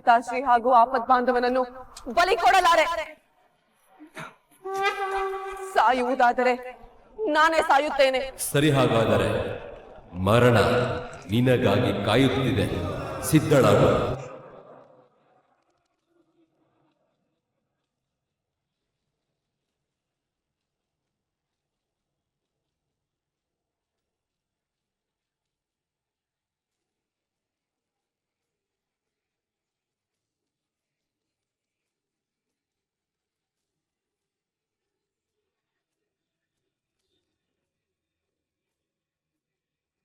ಪಿತಾಶ್ರೀ ಹಾಗೂ ಆಪತ್ ಬಾಂಧವನನ್ನು ಬಲಿ ಕೊಡಲಾರೆ. ಸಾಯುವುದಾದರೆ ನಾನೇ ಸಾಯುತ್ತೇನೆ. ಸರಿ, ಹಾಗಾದರೆ ಮರಣ ನಿನಗಾಗಿ ಕಾಯುತ್ತಿದೆ, ಸಿದ್ಧಳಾಗು.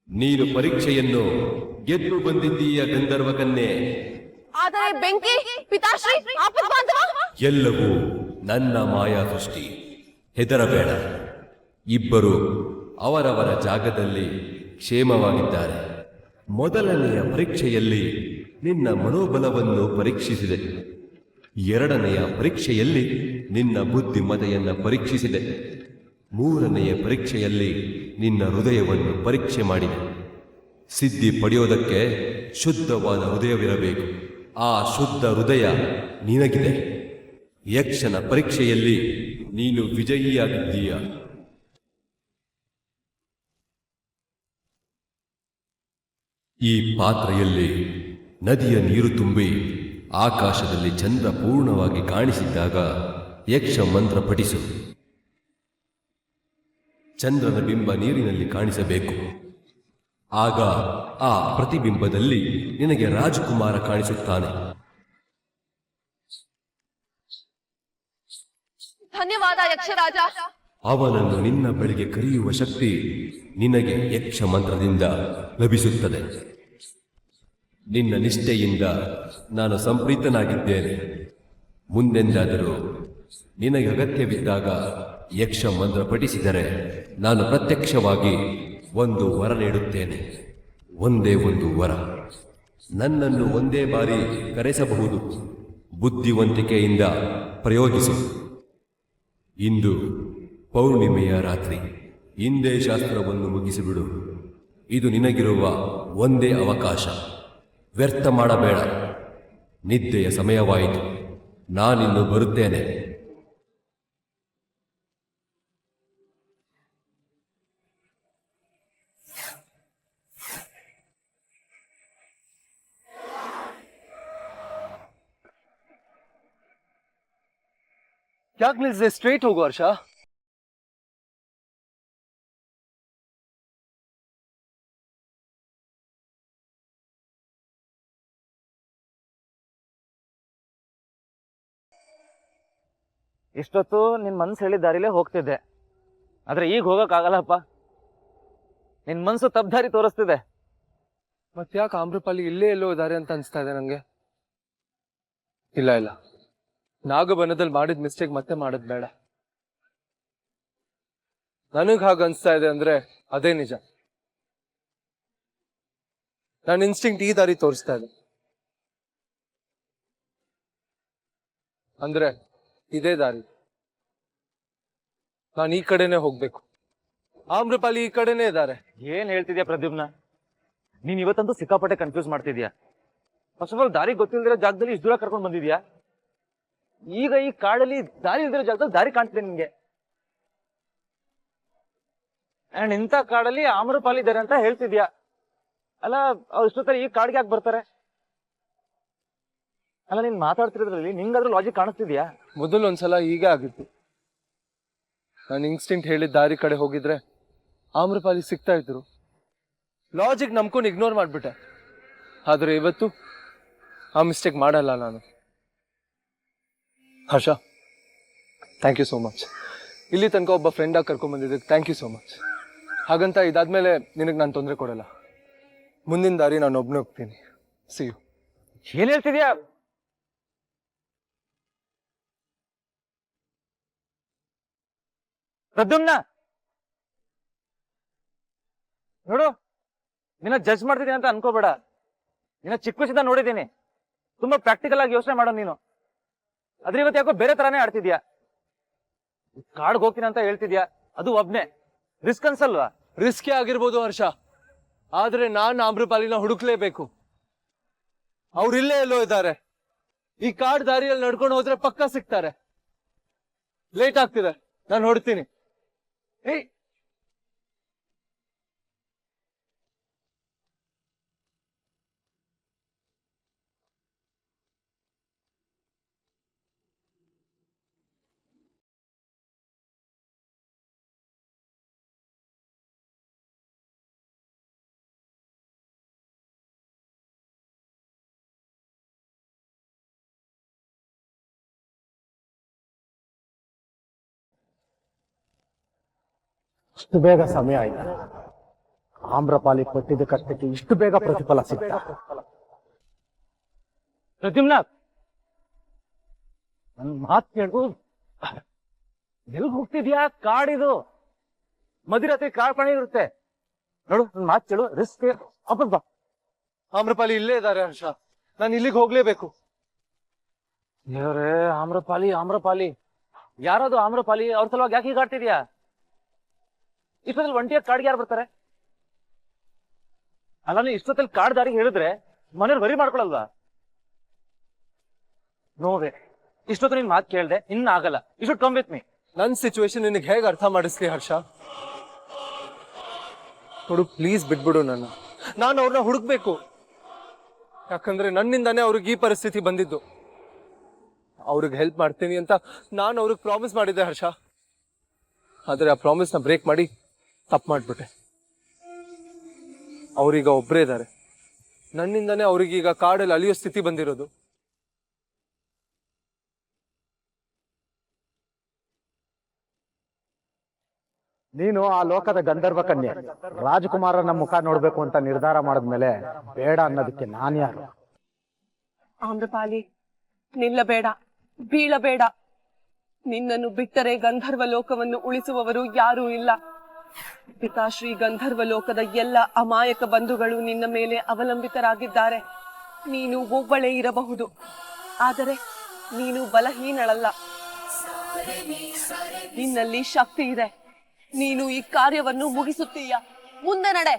ನೀನು ಪರೀಕ್ಷೆಯನ್ನು ಗೆದ್ದು ಬಂದಿದ್ದೀಯ ಗಂಧರ್ವ ಕನ್ಯೆ. ಆದರೆ ಬೆಂಕಿ, ಪಿತಾಶ್ರೀ, ಆಪತ್ ಬಾಂಧವ ಎಲ್ಲವೂ ನನ್ನ ಮಾಯಾ ಸೃಷ್ಟಿ. ಹೆದರಬೇಡ, ಇಬ್ಬರು ಅವರವರ ಜಾಗದಲ್ಲಿ ಕ್ಷೇಮವಾಗಿದ್ದಾರೆ. ಮೊದಲನೆಯ ಪರೀಕ್ಷೆಯಲ್ಲಿ ನಿನ್ನ ಮನೋಬಲವನ್ನು ಪರೀಕ್ಷಿಸಿದೆ. ಎರಡನೆಯ ಪರೀಕ್ಷೆಯಲ್ಲಿ ನಿನ್ನ ಬುದ್ಧಿಮತೆಯನ್ನು ಪರೀಕ್ಷಿಸಿದೆ. ಮೂರನೆಯ ಪರೀಕ್ಷೆಯಲ್ಲಿ ನಿನ್ನ ಹೃದಯವನ್ನು ಪರೀಕ್ಷೆ ಮಾಡಿದೆ. ಸಿದ್ಧಿ ಪಡೆಯೋದಕ್ಕೆ ಶುದ್ಧವಾದ ಹೃದಯವಿರಬೇಕು. ಆ ಶುದ್ಧ ಹೃದಯ ನಿನಗಿದೆ. ಯಕ್ಷನ ಪರೀಕ್ಷೆಯಲ್ಲಿ ನೀನು ವಿಜಯಿಯಾಗಿದ್ದೀಯ. ಈ ಪಾತ್ರೆಯಲ್ಲಿ ನದಿಯ ನೀರು ತುಂಬಿ ಆಕಾಶದಲ್ಲಿ ಚಂದ್ರ ಪೂರ್ಣವಾಗಿ ಕಾಣಿಸಿದ್ದಾಗ ಯಕ್ಷ ಮಂತ್ರ ಪಠಿಸು. ಚಂದ್ರನ ಬಿಂಬ ನೀರಿನಲ್ಲಿ ಕಾಣಿಸಬೇಕು. ಆಗ ಆ ಪ್ರತಿಬಿಂಬದಲ್ಲಿ ನಿನಗೆ ರಾಜಕುಮಾರ ಕಾಣಿಸುತ್ತಾನೆ. ಧನ್ಯವಾದ ಯಕ್ಷರಾಜ. ಅವನನ್ನು ನಿನ್ನ ಬಳಿಗೆ ಕರೆಯುವ ಶಕ್ತಿ ನಿನಗೆ ಯಕ್ಷ ಮಂತ್ರದಿಂದ ಲಭಿಸುತ್ತದೆ. ನಿನ್ನ ನಿಷ್ಠೆಯಿಂದ ನಾನು ಸಂಪ್ರೀತನಾಗಿದ್ದೇನೆ. ಮುಂದೆಂದಾದರೂ ನಿನಗೆ ಅಗತ್ಯವಿದ್ದಾಗ ಯಕ್ಷ ಮಂತ್ರ ಪಠಿಸಿದರೆ ನಾನು ಪ್ರತ್ಯಕ್ಷವಾಗಿ ಒಂದು ವರ ನೀಡುತ್ತೇನೆ. ಒಂದೇ ಒಂದು ವರ. ನನ್ನನ್ನು ಒಂದೇ ಬಾರಿ ಕರೆಸಬಹುದು. ಬುದ್ಧಿವಂತಿಕೆಯಿಂದ ಪ್ರಯೋಗಿಸು. ಇಂದು ಪೌರ್ಣಿಮೆಯ ರಾತ್ರಿ. ಇಂದೇ ಶಾಸ್ತ್ರವನ್ನು ಮುಗಿಸಿಬಿಡು. ಇದು ನಿನಗಿರುವ ಒಂದೇ ಅವಕಾಶ. ವ್ಯರ್ಥ ಮಾಡಬೇಡ. ನಿದ್ದೆಯ ಸಮಯವಾಯಿತು. ನಾನಿನ್ನು ಬರುತ್ತೇನೆ. ಯಾಕೆ ನಿಲ್ಸಿದೆ? ಸ್ಟ್ರೇಟ್ ಹೋಗು ಹರ್ಷ. ಇಷ್ಟೊತ್ತು ನಿನ್ ಮನ್ಸು ಹೇಳಿದ ದಾರಿಲೇ ಹೋಗ್ತಿದ್ದೆ, ಆದ್ರೆ ಈಗ ಹೋಗಕ್ಕಾಗಲ್ಲಪ್ಪ. ನಿನ್ ಮನ್ಸು ತಪ್ಪು ತೋರಿಸ್ತಿದೆ. ಮತ್ತ್ಯಾಕೆ ಆಮ್ರಪಾಲಿ ಇಲ್ಲೇ ಎಲ್ಲೋ ಇದ್ದಾರೆ ಅಂತ ಅನ್ಸ್ತಾ ಇದೆ ನಂಗೆ. ಇಲ್ಲ ಇಲ್ಲ, ನಾಗಬನದಲ್ಲಿ ಮಾಡಿದ ಮಿಸ್ಟೇಕ್ ಮತ್ತೆ ಮಾಡೋದ್ ಬೇಡ. ನನಗ್ ಹಾಗ ಅನ್ಸ್ತಾ ಇದೆ ಅಂದ್ರೆ ಅದೇ ನಿಜ. ನನ್ನ ಇನ್ಸ್ಟಿಂಕ್ಟ್ ಈ ದಾರಿ ತೋರಿಸ್ತಾ ಇದೆ. ಅಂದ್ರೆ ಇದೇ ದಾರಿ. ನಾನು ಈ ಕಡೆನೆ ಹೋಗ್ಬೇಕು. ಆಮ್ರಪಾಲಿ ಈ ಕಡೆನೇ ಇದ್ದಾರೆ. ಏನ್ ಹೇಳ್ತಿದ್ಯಾ ಪ್ರದ್ಯುಮ್ನ? ನೀನ್ ಇವತ್ತಂತೂ ಸಿಕ್ಕಾಪಟ್ಟೆ ಕನ್ಫ್ಯೂಸ್ ಮಾಡ್ತಿದ್ಯಾ. ಫಸ್ಟ್ ಆಫ್ ಆಲ್ ದಾರಿ ಗೊತ್ತಿಲ್ದಿರೋ ಜಾಗದಲ್ಲಿ ಇಷ್ಟು ದೂರ ಕರ್ಕೊಂಡ್ ಬಂದಿದ್ಯಾ. ಈಗ ಈ ಕಾಡಲ್ಲಿ ದಾರಿ ಇಲ್ದಿರೋ ಜಾಗದಲ್ಲಿ ದಾರಿ ಕಾಣ್ತಿದೆ ನಿನ್ಗೆ. ಅಂಡ್ ಇಂಥ ಕಾಡಲ್ಲಿ ಆಮ್ರಪಾಲಿ ಇದ್ದಾರೆ ಅಂತ ಹೇಳ್ತಿದ್ಯಾ. ಅಲ್ಲ, ಅವ್ರು ಇಷ್ಟೊತ್ತರ ಈ ಕಾಡ್ಗೆ ಯಾಕೆ ಬರ್ತಾರೆ? ಅಲ್ಲ, ನೀನ್ ಮಾತಾಡ್ತಿರೋದ್ರಲ್ಲಿ ನಿಂಗಾದ್ರೂ ಲಾಜಿಕ್ ಕಾಣಿಸ್ತಿದ್ಯಾ? ಮೊದಲು ಒಂದ್ಸಲ ಹೀಗೆ ಆಗಿತ್ತು. ನಾನು ಇನ್ಸ್ಟಿಂಕ್ಟ್ ಹೇಳಿದ ದಾರಿ ಕಡೆ ಹೋಗಿದ್ರೆ ಆಮ್ರಪಾಲಿ ಸಿಗ್ತಾ ಇದ್ರು. ಲಾಜಿಕ್ ನಂಬ್ಕೊಂಡು ಇಗ್ನೋರ್ ಮಾಡ್ಬಿಟ್ಟೆ. ಆದ್ರೆ ಇವತ್ತು ಆ ಮಿಸ್ಟೇಕ್ ಮಾಡಲ್ಲ ನಾನು. ಹರ್ಷ, ಥ್ಯಾಂಕ್ ಯು ಸೋ ಮಚ್. ಇಲ್ಲಿ ತನಕ ಒಬ್ಬ ಫ್ರೆಂಡಾಗಿ ಕರ್ಕೊಂಡ್ಬಂದಿದ್ದಕ್ಕೆ ಥ್ಯಾಂಕ್ ಯು ಸೋ ಮಚ್. ಹಾಗಂತ ಇದಾದ್ಮೇಲೆ ನಿನಗೆ ನಾನು ತೊಂದರೆ ಕೊಡಲ್ಲ. ಮುಂದಿನ ದಾರಿ ನಾನು ಒಬ್ಬನೇ ಹೋಗ್ತೀನಿ. See you. ಏನ್ ಹೇಳ್ತಿದ್ಯಾ? ಪ್ರದ್ಯುಮ್ನ ನೋಡು, ನಿನ್ನ ಜಡ್ಜ್ ಮಾಡ್ತಿದ್ದೀನಿ ಅಂತ ಅನ್ಕೋಬೇಡ. ನಿನ್ನ ಚಿಕ್ಕ ವಯಸ್ಸಿಂದ ನೋಡಿದ್ದೀನಿ. ತುಂಬಾ ಪ್ರಾಕ್ಟಿಕಲ್ ಆಗಿ ಯೋಚನೆ ಮಾಡೋ ನೀನು. ಆದ್ರೆ ಇವತ್ತು ಯಾಕೋ ಬೇರೆ ತರಾನೇ ಆಡ್ತಿದ್ಯಾ. ಕಾಡ್ಗೆ ಹೋಗ್ತೀನಿ ಅಂತ ಹೇಳ್ತಿದ್ಯಾ, ಅದು ಒಬ್ನೇ. ರಿಸ್ಕ್ ಅನ್ಸಲ್ವಾ? ರಿಸ್ಕೇ ಆಗಿರ್ಬೋದು ಹರ್ಷ, ಆದ್ರೆ ನಾನು ಆಮ್ರಪಾಲಿನ ಹುಡುಕ್ಲೇಬೇಕು. ಅವ್ರಿಲ್ಲೇ ಎಲ್ಲೋ ಇದ್ದಾರೆ. ಈ ಕಾಡ್ ದಾರಿಯಲ್ಲಿ ನಡ್ಕೊಂಡು ಹೋದ್ರೆ ಪಕ್ಕ ಸಿಗ್ತಾರೆ. ಲೇಟ್ ಆಗ್ತಿದೆ, ನಾನು ಹೊಡ್ತೀನಿ. ಏಯ್, ಇಷ್ಟು ಬೇಗ ಸಮಯ ಆಯ್ತು. ಆಮ್ರಪಾಲಿ ಕೊಟ್ಟಿದ್ದ ಕಷ್ಟಕ್ಕೆ ಇಷ್ಟು ಬೇಗ ಪ್ರತಿಫಲ ಸಿಗ್ತಾ? ಪ್ರದ್ಯುಮ್ನ, ನನ್ ಮಾತ್ ಕೇಳು. ಎಲ್ಗ್ ಹೋಗ್ತಿದ್ಯಾ? ಕಾಡಿದು ಮಧ್ಯರಾತ್ರಿ ಕಾಡ್ ಪ್ರಾಣಿ ಇರುತ್ತೆ ನೋಡು. ನನ್ ಮಾತ್ ಕೇಳು, ರಿಸ್ಕ್ ವಾಪಸ್ ಬಾ. ಆಮ್ರಪಾಲಿ ಇಲ್ಲೇ ಇದ್ದಾರೆ ಹರ್ಷ, ನಾನು ಇಲ್ಲಿಗೆ ಹೋಗ್ಲೇಬೇಕು. ದೇವ್ರೇ, ಆಮ್ರಪಾಲಿ ಆಮ್ರಪಾಲಿ, ಯಾರದು ಆಮ್ರಪಾಲಿ? ಅವ್ರ ಸಲುವಾಗಿ ಯಾಕೆ ಹೀಗೆ ಆಡ್ತಿದ್ಯಾ? ಇಷ್ಟೊತ್ತಲ್ಲಿ ಒಂಟಿಯಾಗಿ ಕಾಡ್ಗೆ ಯಾರು ಬರ್ತಾರೆ? ಅಲ್ಲ, ನೀ ಇಷ್ಟೊತ್ತಲ್ಲಿ ಕಾಡ್ ದಾರಿಗೆ ಹೇಳಿದ್ರೆ ಮನೇಲಿ ವರಿ ಮಾಡ್ಕೊಳಲ್ವಾ? ನೋವೇ, ಇಷ್ಟೊತ್ತು ನಿನ್ ಮಾತು ಕೇಳ್ದೆ, ಇನ್ನ ಆಗಲ್ಲ. You should come with me. ನನ್ ಸಿಚುವೇಶನ್ ನಿನಗೆ ಹೇಗೆ ಅರ್ಥ ಮಾಡಿಸ್ಲಿ ಹರ್ಷ? ನೋಡು, ಪ್ಲೀಸ್ ಬಿಟ್ಬಿಡು ನನ್ನ. ನಾನು ಅವ್ರನ್ನ ಹುಡುಕ್ಬೇಕು. ಯಾಕಂದ್ರೆ ನನ್ನಿಂದಾನೇ ಅವ್ರಿಗೆ ಈ ಪರಿಸ್ಥಿತಿ ಬಂದಿದ್ದು. ಅವ್ರಿಗೆ ಹೆಲ್ಪ್ ಮಾಡ್ತೀನಿ ಅಂತ ನಾನು ಅವ್ರಿಗೆ ಪ್ರಾಮಿಸ್ ಮಾಡಿದ್ದೆ ಹರ್ಷ. ಆದ್ರೆ ಆ ಪ್ರಾಮಿಸ್ನ ಬ್ರೇಕ್ ಮಾಡಿ ತಪ್ಪು ಮಾಡ್ಬಿಟ್ಟೆ. ಅವ್ರೀಗ ಒಬ್ಬರೇ ಇದ್ದಾರೆ. ನನ್ನಿಂದಾನೇ ಅವ್ರಿಗೀಗ ಕಾಡಲ್ಲಿ ಅಲಿಯೋ ಸ್ಥಿತಿ ಬಂದಿರೋದು. ನೀನು ಆ ಲೋಕದ ಗಂಧರ್ವ ಕನ್ಯೆ ರಾಜಕುಮಾರನ ಮುಖ ನೋಡ್ಬೇಕು ಅಂತ ನಿರ್ಧಾರ ಮಾಡಿದ್ಮೇಲೆ ಬೇಡ ಅನ್ನೋದಕ್ಕೆ ನಾನು ಯಾರು? ಆಮ್ರಪಾಲಿ, ನಿಲ್ಲಬೇಡ, ಬೀಳಬೇಡ. ನಿನ್ನನ್ನು ಬಿಟ್ಟರೆ ಗಂಧರ್ವ ಲೋಕವನ್ನು ಉಳಿಸುವವರು ಯಾರೂ ಇಲ್ಲ. ಪಿತಾಶ್ರೀ ಗಂಧರ್ವ ಲೋಕದ ಎಲ್ಲ ಅಮಾಯಕ ಬಂಧುಗಳು ನಿನ್ನ ಮೇಲೆ ಅವಲಂಬಿತರಾಗಿದ್ದಾರೆ. ನೀನು ಒಬ್ಬಳೇ ಇರಬಹುದು, ಆದರೆ ನೀನು ಬಲಹೀನಳಲ್ಲ. ನಿನ್ನಲ್ಲಿ ಶಕ್ತಿ ಇದೆ. ನೀನು ಈ ಕಾರ್ಯವನ್ನು ಮುಗಿಸುತ್ತೀಯ. ಮುಂದೆ ನಡೆ.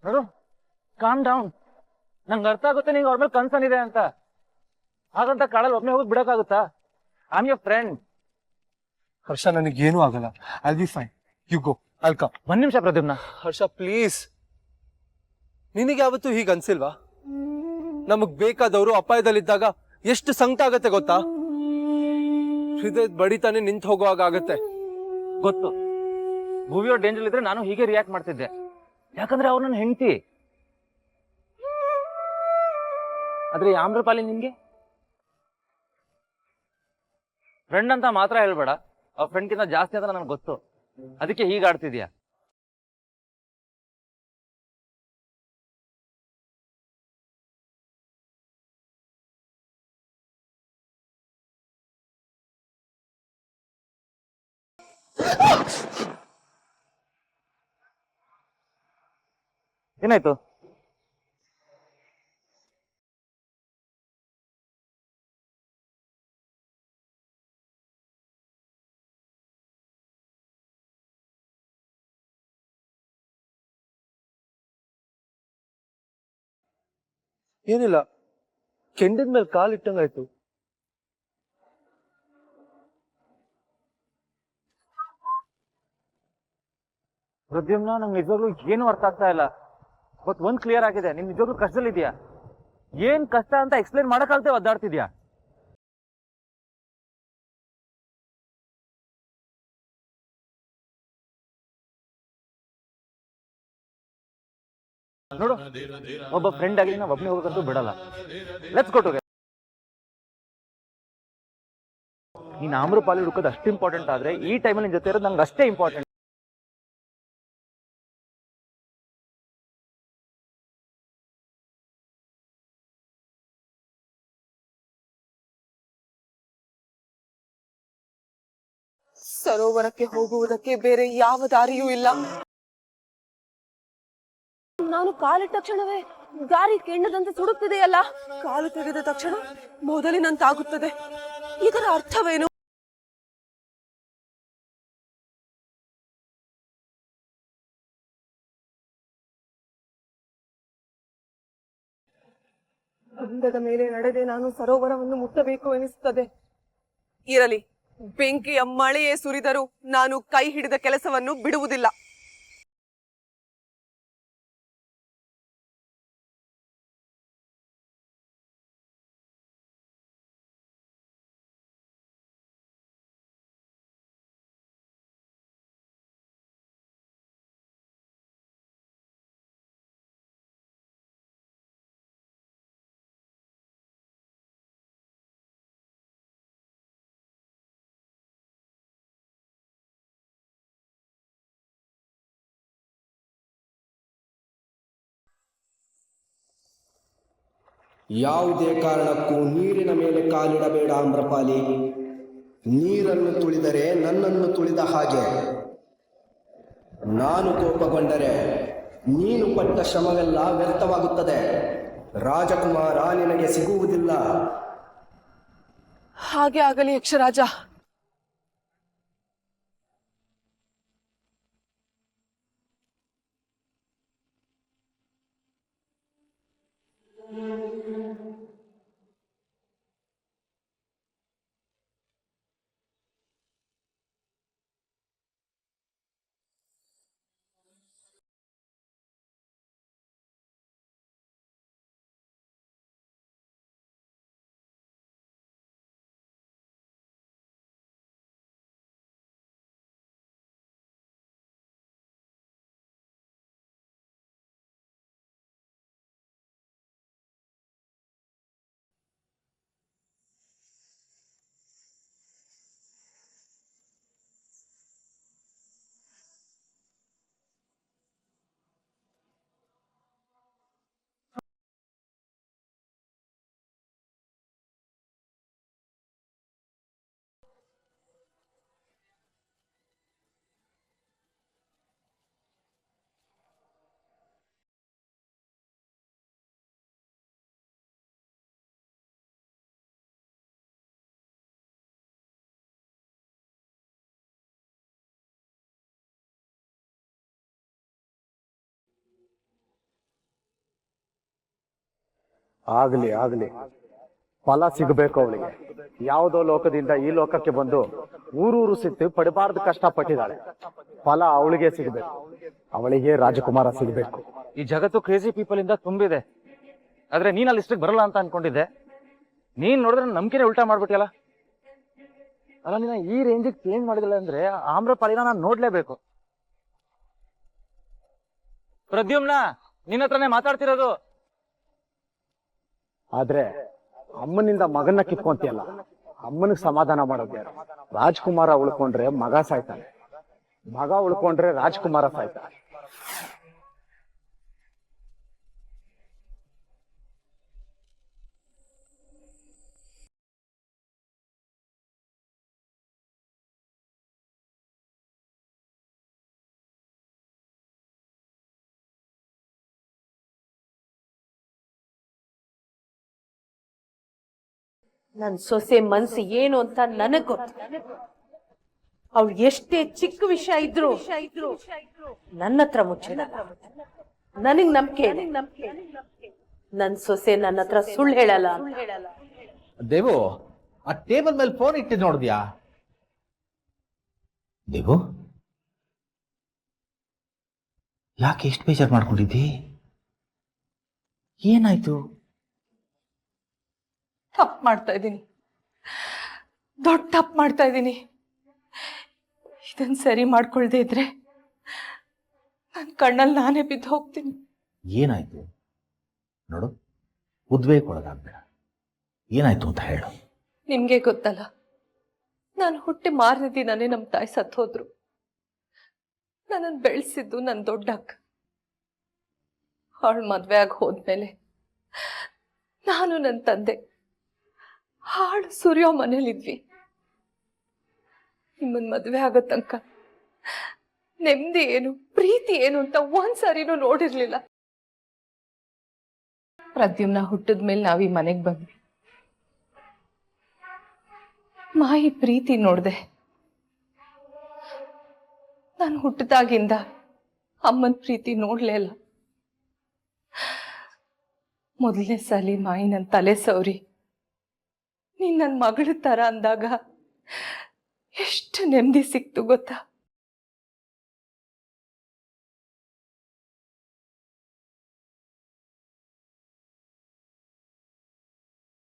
ನೋಡು, ಕಾಮ್ ಡೌನ್. ನಂಗೆ ಅರ್ಥ ಆಗುತ್ತೆ ನಿಂಗೆ ಅವ್ರ ಮೇಲೆ ಕನ್ಸರ್ನ್ ಇದೆ ಅಂತ. ಹಾಗಂತ ಕಾಡಲ್ಲಿ ಒಬ್ಬನೇ ಹೋಗಿ ಬಿಡಕ್ಕಾಗುತ್ತಾ? I am your friend. Harsha, ನನಗೇನೂ ಆಗಲ್ಲ. I'll be fine. You go, I'll come. ಒಂದ್ ನಿಮಿಷ ಪ್ರದ್ಯುಮ್ನ. ಹರ್ಷ ಪ್ಲೀಸ್, ನಿನಗೆ ಯಾವತ್ತೂ ಹೀಗೆ ಅನ್ಸಿಲ್ವಾ? ನಮಗ್ ಬೇಕಾದವರು ಅಪಾಯದಲ್ಲಿದ್ದಾಗ ಎಷ್ಟು ಸಂಕಟ ಆಗತ್ತೆ ಗೊತ್ತಾ? ಹೃದಯದ ಬಡಿತಾನೆ ನಿಂತು ಹೋಗುವಾಗ ಆಗತ್ತೆ. ಗೊತ್ತು, ಭೂವಿಯವ್ರ ಡೇಂಜರ್ ಇದ್ರೆ ನಾನು ಹೀಗೆ ರಿಯಾಕ್ಟ್ ಮಾಡ್ತಿದ್ದೆ. ಯಾಕಂದ್ರೆ ಅವ್ರು ನನ್ನ ಹೆಂಡತಿ. ಆದ್ರೆ ಈ ಆಮ್ರಪಾಲಿ ನಿನ್ಗೆ ಫ್ರೆಂಡ್ ಅಂತ ಮಾತ್ರ ಹೇಳ್ಬೇಡ. ಅವ್ರ ಫ್ರೆಂಡ್ಗಿಂತ ಜಾಸ್ತಿ ಅಂತ ನನಗೆ ಗೊತ್ತು. ಅದಕ್ಕೆ ಹೀಗೆ ಆಡ್ತಿದ್ಯಾ? ಏನಾಯ್ತು? ಏನಿಲ್ಲ, ಕೆಂಡದ ಮೇಲೆ ಕಾಲಿಟ್ಟಂಗಾಯ್ತು. ಪ್ರದ್ಯುಮ್ನ, ನಂಗೆ ನಿಜವಾಗ್ಲೂ ಏನು ಅರ್ಥ ಆಗ್ತಾ ಇಲ್ಲ. ಬಟ್ ಒಂದ್ ಕ್ಲಿಯರ್ ಆಗಿದೆ, ನೀನ್ ನಿಜವಾಗ್ಲೂ ಕಷ್ಟದಲ್ಲಿದ್ಯಾ. ಏನ್ ಕಷ್ಟ ಅಂತ ಎಕ್ಸ್ಪ್ಲೇನ್ ಮಾಡಕ್ಕಾಗದೆ ಒದ್ದಾಡ್ತಿದ್ಯಾ. ನೋಡು, ಒಬ್ಬ ಫ್ರೆಂಡ್ ಆಗಿ ನಾವು ಒಬ್ಬನೇ ಹೋಗಕ್ಕಂತೂ ಬಿಡಲ್ಲ. Let's go together. ನೀನ್ ಆಮ್ರಪಾಲಿ ಹುಡುಕೋದು ಅಷ್ಟು ಇಂಪಾರ್ಟೆಂಟ್ ಆದ್ರೆ ಈ ಟೈಮಲ್ಲಿ ನಿನ್ ಜೊತೆ ಇರೋದು ನಂಗೆ ಅಷ್ಟೇ ಇಂಪಾರ್ಟೆಂಟ್. ಸರೋವರಕ್ಕೆ ಹೋಗುವುದಕ್ಕೆ ಬೇರೆ ಯಾವ ದಾರಿಯೂ ಇಲ್ಲ. ನಾನು ಕಾಲಿಟ್ಟ ತಕ್ಷಣವೇ ದಾರಿ ಕೆಂಡದಂತೆ ಸುಡುತ್ತಿದೆಯಲ್ಲ. ಕಾಲು ತೆಗೆದ ತಕ್ಷಣ ಮೊದಲಿನಂತಾಗುತ್ತದೆ. ಇದರ ಅರ್ಥವೇನು? ಕುಂಡದ ಮೇಲೆ ನಡೆದೆ ನಾನು ಸರೋವರವನ್ನು ಮುಟ್ಟಬೇಕು ಎನಿಸುತ್ತದೆ. ಇರಲಿ, ಬೆಂಕಿಯ ಮಳೆಯೇ ಸುರಿದರೂ ನಾನು ಕೈ ಹಿಡಿದ ಕೆಲಸವನ್ನು ಬಿಡುವುದಿಲ್ಲ. ಯಾವುದೇ ಕಾರಣಕ್ಕೂ ನೀರಿನ ಮೇಲೆ ಕಾಲಿಡಬೇಡ ಆಮ್ರಪಾಲಿ. ನೀರನ್ನು ತುಳಿದರೆ ನನ್ನನ್ನು ತುಳಿದ ಹಾಗೆ. ನಾನು ಕೋಪಗೊಂಡರೆ ನೀನು ಪಟ್ಟ ಶ್ರಮವೆಲ್ಲ ವ್ಯರ್ಥವಾಗುತ್ತದೆ. ರಾಜಕುಮಾರ ನಿನಗೆ ಸಿಗುವುದಿಲ್ಲ. ಹಾಗೆ ಆಗಲಿ ಯಕ್ಷರಾಜ. ಆಗ್ಲಿ ಆಗ್ಲಿ, ಫಲ ಸಿಗಬೇಕು ಅವಳಿಗೆ. ಯಾವುದೋ ಲೋಕದಿಂದ ಈ ಲೋಕಕ್ಕೆ ಬಂದು ಊರೂರು ಸಿಟ್ಟು ಪಡಬಾರ್ದು ಕಷ್ಟಪಟ್ಟಿದ್ದಾಳೆ. ಫಲ ಅವಳಿಗೆ ಸಿಗಬೇಕು, ಅವಳಿಗೆ ರಾಜಕುಮಾರ ಸಿಗಬೇಕು. ಈ ಜಗತ್ತು ಕ್ರೇಜಿ ಪೀಪಲ್ ಇಂದ ತುಂಬಿದೆ. ಆದ್ರೆ ನೀನ್ ಅಲ್ಲಿ ಇಷ್ಟಕ್ಕೆ ಬರಲ್ಲ ಅಂತ ಅನ್ಕೊಂಡಿದ್ದೆ. ನೀನ್ ನೋಡಿದ್ರೆ ನಂಬಿಕೆನೆ ಉಲ್ಟಾ ಮಾಡ್ಬಿಟ್ಟಿಯಲ್ಲ. ಅಲ್ಲ, ನೀನ ಈ ರೇಂಜಿಗೆ ಚೇಂಜ್ ಮಾಡಿದಿಲ್ಲ ಅಂದ್ರೆ ಆಮ್ರಪಾಲಿನ ನಾನು ನೋಡ್ಲೇಬೇಕು. ಪ್ರದ್ಯುಮ್ನ, ನಿನ್ನ ಹತ್ರನೇ ಮಾತಾಡ್ತಿರೋದು. ಆದ್ರೆ ಅಮ್ಮನಿಂದ ಮಗನ್ನ ಕಿತ್ಕೊಂತಿಯಲ್ಲ, ಅಮ್ಮನಿಗೆ ಸಮಾಧಾನ ಮಾಡೋದು ಯಾರು? ರಾಜ್ಕುಮಾರ ಉಳ್ಕೊಂಡ್ರೆ ಮಗ ಸಾಯ್ತಾನೆ, ಮಗ ಉಳ್ಕೊಂಡ್ರೆ ರಾಜ್ಕುಮಾರ ಸಾಯ್ತಾನೆ. ನನ್ ಸೊಸೆ ಮನ್ಸು ಏನು ಅಂತ ನನಗ್ ಗೊತ್ತು. ಅವಳು ಎಷ್ಟೇ ಚಿಕ್ಕ ವಿಷಯ ಇದ್ರು ನನ್ನ ಹತ್ರ ಮುಚ್ಚಿಡಲ್ಲ. ನನಗ್ ನಂಬಿಕೆ ಇದೆ, ನನ್ ಸೊಸೆ ನನ್ನ ಹತ್ರ ಸುಳ್ಳು ಹೇಳಲ್ಲ. ದೇವು, ಆ ಟೇಬಲ್ ಮೇಲೆ ಫೋನ್ ಇಟ್ಟಿದ್ ನೋಡಿದ್ಯಾ? ದೇವು, ಯಾಕೆ ಎಷ್ಟು ಬೇಜಾರು ಮಾಡ್ಕೊಂಡಿದ್ದಿ? ಏನಾಯ್ತು? ತಪ್ಪು ಮಾಡ್ತಾ ಇದ್ದೀನಿ, ದೊಡ್ಡ ತಪ್ಪು ಮಾಡ್ತಾ ಇದ್ದೀನಿ. ಇದನ್ನ ಸರಿ ಮಾಡ್ಕೊಳ್ದೇ ಇದ್ರೆ ನನ್ನ ಕಣ್ಣಲ್ಲಿ ನಾನೇ ಬಿದ್ದು ಹೋಗ್ತೀನಿ. ಏನಾಯ್ತು ನೋಡು, ಉದ್ವೇಗಕ್ಕೊಳಗಾಗ್ಬೇಡ. ಏನಾಯ್ತು ಅಂತ ಹೇಳು. ನಿಮ್ಗೆ ಗೊತ್ತಲ್ಲ, ನಾನು ಹುಟ್ಟಿ ಮಾರನೇ ದಿನನೇ ನಮ್ಮ ತಾಯಿ ಸತ್ತು ಹೋದ್ರು. ನನ್ನನ್ನು ಬೆಳೆಸಿದ್ದು ನನ್ನ ದೊಡ್ಡ ಅಕ್ಕ. ಅವಳು ಮದ್ವೆ ಆಗಿ ಹೋದ್ಮೇಲೆ ನಾನು ನನ್ನ ತಂದೆ ಹಾಳು ಸುರಿಯೋ ಮನೇಲಿದ್ವಿ. ನಿಮ್ಮನ್ ಮದ್ವೆ ಆಗೋ ತನಕ ನೆಮ್ಮದಿ ಏನು, ಪ್ರೀತಿ ಏನು ಅಂತ ಒಂದ್ಸರಿನೂ ನೋಡಿರ್ಲಿಲ್ಲ. ಪ್ರದ್ಯುಮ್ನ ಹುಟ್ಟಿದ್ಮೇಲೆ ನಾವ್ ಈ ಮನೆಗ್ ಬಂದ್ವಿ. ಮಾಯಿ ಪ್ರೀತಿ ನೋಡ್ದೆ. ನಾನು ಹುಟ್ಟಿದಾಗಿಂದ ಅಮ್ಮನ ಪ್ರೀತಿ ನೋಡ್ಲೇ ಇಲ್ಲ. ಮೊದಲನೇ ಸಲಿ ಮಾಯಿ ನನ್ನ ತಲೆ ಸೌರಿ ನೀನ್ ನನ್ನ ಮಗಳ ತರ ಅಂದಾಗ ಎಷ್ಟು ನೆಮ್ಮದಿ ಸಿಕ್ತು ಗೊತ್ತಾ.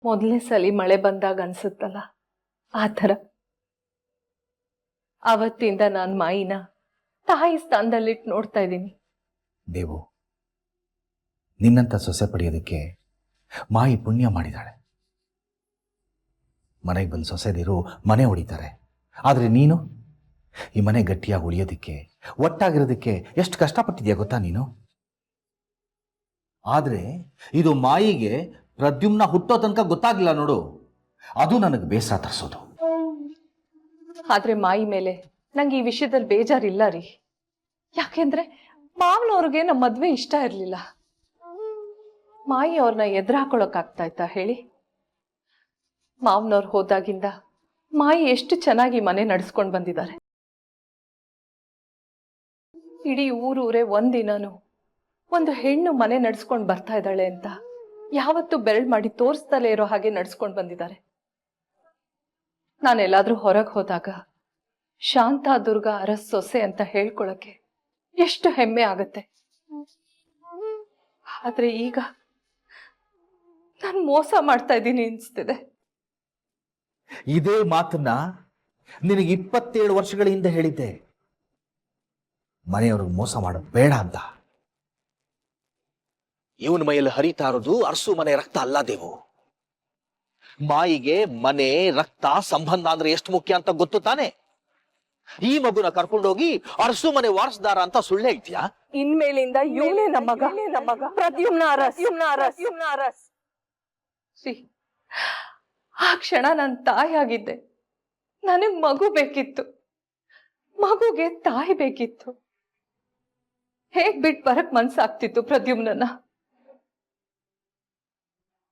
ಮೊದಲನೇ ಸಲಿ ಮಳೆ ಬಂದಾಗ ಅನ್ಸುತ್ತಲ್ಲ ಆ ಥರ. ಅವತ್ತಿಂದ ನಾನು ಮಾಯಿನ ತಾಯಿ ಸ್ಥಾನದಲ್ಲಿಟ್ಟು ನೋಡ್ತಾ ಇದ್ದೀನಿ. ದೇವು, ನಿನ್ನಂತ ಸೊಸೆ ಪಡೆಯೋದಕ್ಕೆ ಮಾಯಿ ಪುಣ್ಯ ಮಾಡಿದಾಳೆ. ಮನೆಗೆ ಬಂದು ಸೊಸೆದಿರು ಮನೆ ಹೊಡಿತಾರೆ, ಆದರೆ ನೀನು ಈ ಮನೆ ಗಟ್ಟಿಯಾಗಿ ಉಳಿಯೋದಕ್ಕೆ, ಒಟ್ಟಾಗಿರೋದಕ್ಕೆ ಎಷ್ಟು ಕಷ್ಟಪಟ್ಟಿದ್ಯಾ ಗೊತ್ತಾ ನೀನು. ಆದರೆ ಇದು ಮಾಯಿಗೆ ಪ್ರದ್ಯುಮ್ನ ಹುಟ್ಟೋ ತನಕ ಗೊತ್ತಾಗಿಲ್ಲ ನೋಡು, ಅದು ನನಗೆ ಬೇಸರ ತರಿಸೋದು. ಆದ್ರೆ ಮಾಯಿ ಮೇಲೆ ನಂಗೆ ಈ ವಿಷಯದಲ್ಲಿ ಬೇಜಾರಿಲ್ಲ ರೀ. ಯಾಕೆಂದ್ರೆ ಮಾವನವ್ರಿಗೆ ನಮ್ಮ ಮದ್ವೆ ಇಷ್ಟ ಇರ್ಲಿಲ್ಲ. ಮಾಯಿ ಅವ್ರನ್ನ ಎದುರಾಕೊಳ್ಳೋಕ್ಕಾಗ್ತಾ ಇತ್ತಾ ಹೇಳಿ? ಮಾವನವ್ರು ಹೋದಾಗಿಂದ ಮಾಯಿ ಎಷ್ಟು ಚೆನ್ನಾಗಿ ಮನೆ ನಡೆಸ್ಕೊಂಡು ಬಂದಿದ್ದಾರೆ. ಇಡೀ ಊರೂರೇ ಒಂದಿನನು ಒಂದು ಹೆಣ್ಣು ಮನೆ ನಡೆಸ್ಕೊಂಡು ಬರ್ತಾ ಇದ್ದಾಳೆ ಅಂತ ಯಾವತ್ತೂ ಬೆರಳು ಮಾಡಿ ತೋರಿಸ್ತಲೇ ಇರೋ ಹಾಗೆ ನಡ್ಸ್ಕೊಂಡು ಬಂದಿದ್ದಾರೆ. ನಾನೆಲ್ಲಾದ್ರೂ ಹೊರಗೆ ಹೋದಾಗ ಶಾಂತ ದುರ್ಗಾ ಅರಸ್ ಸೊಸೆ ಅಂತ ಹೇಳ್ಕೊಳಕ್ಕೆ ಎಷ್ಟು ಹೆಮ್ಮೆ ಆಗತ್ತೆ. ಆದ್ರೆ ಈಗ ನಾನು ಮೋಸ ಮಾಡ್ತಾ ಇದ್ದೀನಿ ಅನ್ಸ್ತಿದೆ. ಇದೇ ಮಾತನ್ನ ನಿನಗೆ 27 ವರ್ಷಗಳ ಹಿಂದೆ ಹೇಳಿದ್ದೆ, ಮನೆಯವ್ರಿಗೆ ಮೋಸ ಮಾಡೋದು ಬೇಡ ಅಂತ. ಇವನ ಮೈಯಲ್ಲಿ ಹರಿತಾ ಇರೋದು ಅರಸು ಮನೆ ರಕ್ತ ಅಲ್ಲ ದೇವು. ಮಾಯಿಗೆ ಮನೆ ರಕ್ತ ಸಂಬಂಧ ಅಂದ್ರೆ ಎಷ್ಟು ಮುಖ್ಯ ಅಂತ ಗೊತ್ತು ತಾನೆ. ಈ ಮಗುನ ಕರ್ಕೊಂಡೋಗಿ ಅರಸು ಮನೆ ವಾರಸದಾರ ಅಂತ ಸುಳ್ಳು ಹೇಳ್ತೀಯಾ? ಇನ್ಮೇಲಿಂದ ಇವನೇ ನಮ್ಮಗ ಪ್ರದ್ಯುಮ್ನ ಅರಸ್. ಆ ಕ್ಷಣ ನನ್ನ ತಾಯಿ ಆಗಿದ್ದೆ. ನನಗ್ ಮಗು ಬೇಕಿತ್ತು, ಮಗುಗೆ ತಾಯಿ ಬೇಕಿತ್ತು. ಹೇಗ್ ಬಿಟ್ಟು ಬರಕ್ ಮನ್ಸಾಗ್ತಿತ್ತು ಪ್ರದ್ಯುಮ್ನನ್ನ.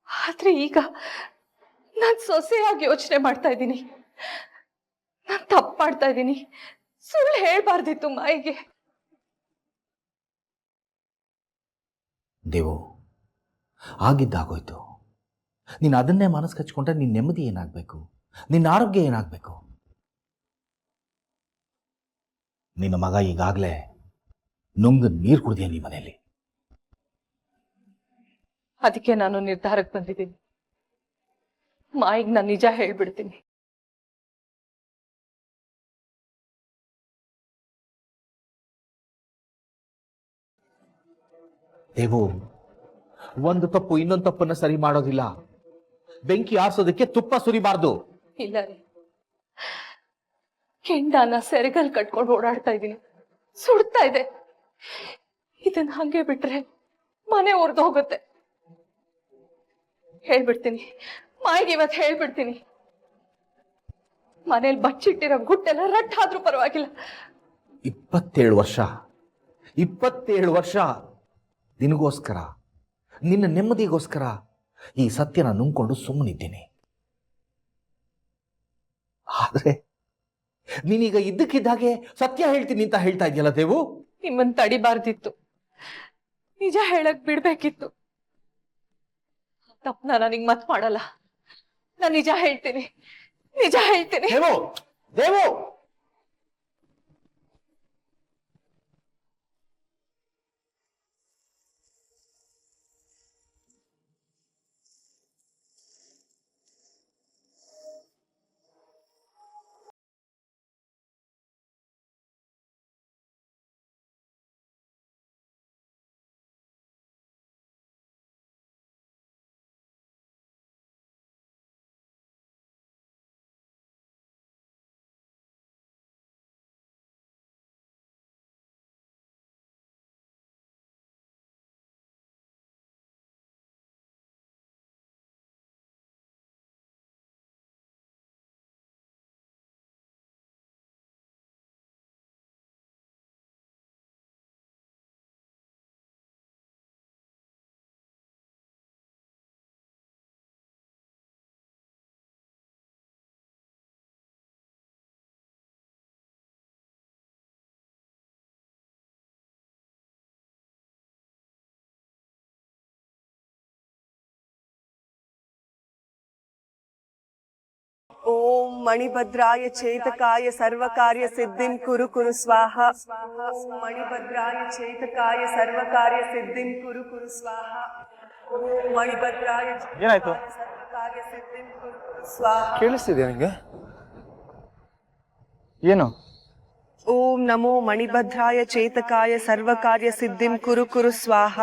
ಆದ್ರೆ ಈಗ ನಾನ್ ಸೊಸೆಯಾಗಿ ಯೋಚನೆ ಮಾಡ್ತಾ ಇದ್ದೀನಿ. ನಾನ್ ತಪ್ಪು ಮಾಡ್ತಾ ಇದ್ದೀನಿ. ಸುಳ್ಳು ಹೇಳ್ಬಾರ್ದಿತ್ತು ಮಾಯಿಗೆ. ದೇವು, ಆಗಿದ್ದಾಗೋಯ್ತು. ನೀನು ಅದನ್ನೇ ಮನಸ್ಸು ಕಚ್ಕೊಂಡ್ರೆ ನಿನ್ನ ನೆಮ್ಮದಿ ಏನಾಗಬೇಕು, ನಿನ್ನ ಆರೋಗ್ಯ ಏನಾಗಬೇಕು? ನಿನ್ನ ಮಗ ಈಗಾಗಲೇ ನುಂಗ ನೀರು ಕುಡಿದ್ಯಾ ನೀ ಮನೆಯಲ್ಲಿ. ಅದಕ್ಕೆ ನಾನು ನಿರ್ಧಾರಕ್ಕೆ ಬಂದಿದ್ದೀನಿ. ಮಾಯಿಗೆ ನಾನು ನಿಜ ಹೇಳ್ಬಿಡ್ತೀನಿ. ದೇವು, ಒಂದು ತಪ್ಪು ಇನ್ನೊಂದು ತಪ್ಪನ್ನ ಸರಿ ಮಾಡೋದಿಲ್ಲ. ಬೆಂಕಿ ಆರಿಸೋದಕ್ಕೆ ತುಪ್ಪ ಸುರಿಬಾರ್ದು. ಇಲ್ಲ ರೀ, ಕೆಂಡನ ಸೆರೆಗಲ್ ಕಟ್ಕೊಂಡು ಓಡಾಡ್ತಾ ಇದ್ದೀನಿ, ಸುಡ್ತಾ ಇದೆ. ಇದನ್ನ ಹಂಗೆ ಬಿಟ್ರೆ ಮನೆ ಒರ್ದು ಹೋಗುತ್ತೆ. ಹೇಳ್ಬಿಡ್ತೀನಿ ಮಾಯಿಗೆ, ಇವತ್ತು ಹೇಳ್ಬಿಡ್ತೀನಿ. ಮನೇಲಿ ಬಚ್ಚಿಟ್ಟಿರೋ ಗುಟ್ಟೆಲ್ಲ ರಟ್ಟಾದ್ರೂ ಪರವಾಗಿಲ್ಲ. 27 ವರ್ಷ ನಿನಗೋಸ್ಕರ, ನಿನ್ನ ನೆಮ್ಮದಿಗೋಸ್ಕರ ಈ ಸತ್ಯನ ನುಂಗ್ಕೊಂಡು ಸುಮ್ಮನಿದ್ದೀನಿ. ಆದ್ರೆ ನೀನೀಗ ಇದ್ದಕ್ಕಿದ್ದಾಗೆ ಸತ್ಯ ಹೇಳ್ತೀನಿ ಅಂತ ಹೇಳ್ತಾ ಇದೆಯಲ್ಲ ದೇವು. ನಿಮ್ಮನ್ ತಡಿಬಾರ್ದಿತ್ತು, ನಿಜ ಹೇಳಕ್ ಬಿಡ್ಬೇಕಿತ್ತು. ತಪ್ಪನ ನನಗ್ ಮತ್ ಮಾಡಲ್ಲ. ನಾನು ನಿಜ ಹೇಳ್ತೀನಿ. ದೇವು ಓಂ ಮಣಿಭದ್ರಾಯ ಚೇತಕಾಯ ಸರ್ವಕಾರ್ಯ ಸಿದ್ಧಿಂ ಕುರು ಕುರು ಸ್ವಾಹ. ಓಂ ಮಣಿಭದ್ರಾಯ ಚೇತಕಾಯ ಸರ್ವಕಾರ್ಯ ಸಿದ್ಧಿಂ ಕುರು ಕುರು ಸ್ವಾಹ. ಓಂ ಮಣಿಭದ್ರಾಯ ಏನಾಯ್ತು? ಸರ್ವಕಾರ್ಯ ಸಿದ್ಧಿಂ ಕುರು ಕುರು ಸ್ವಾಹ. ಕೇಳಿಸ್ತಿದ್ಯಾ ನಿಂಗೆ? ಏನು? ಓಂ ನಮೋ ಮಣಿಭದ್ರಾಯ ಚೇತಕಾಯ ಸರ್ವಕಾರ್ಯ ಸಿದ್ಧಿಂ ಕುರು ಕುರು ಸ್ವಾಹ.